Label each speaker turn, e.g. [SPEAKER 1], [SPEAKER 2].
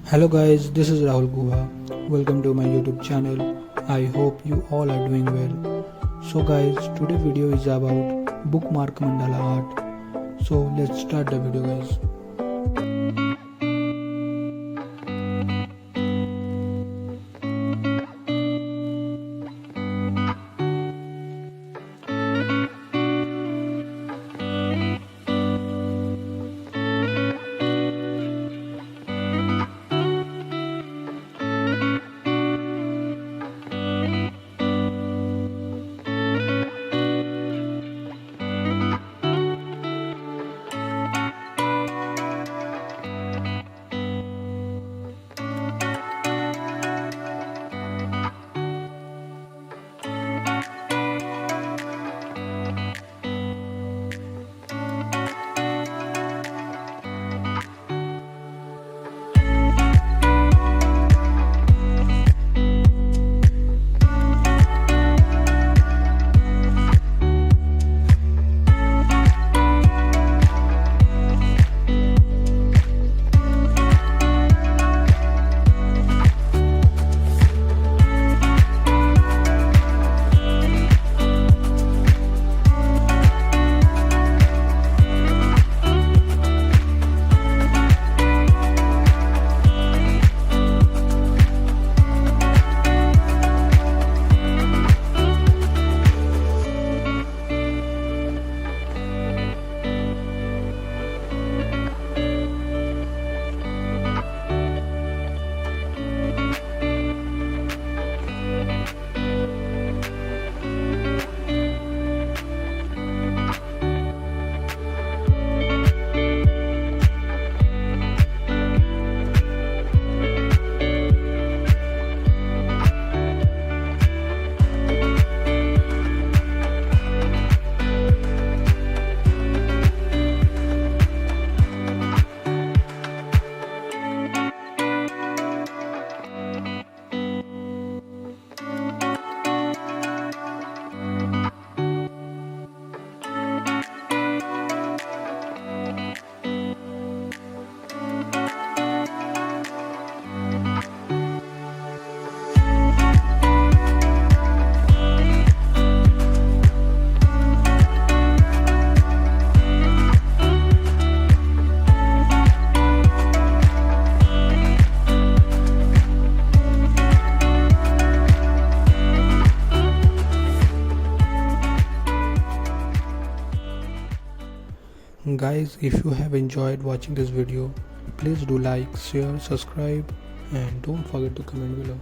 [SPEAKER 1] Hello guys, this is Rahul Guha. Welcome to my YouTube channel. I hope you all are doing well. So guys, today video is about bookmark mandala art. So let's start the video guys. Guys, if you have enjoyed watching this video, please do like, share, subscribe and don't forget to comment below.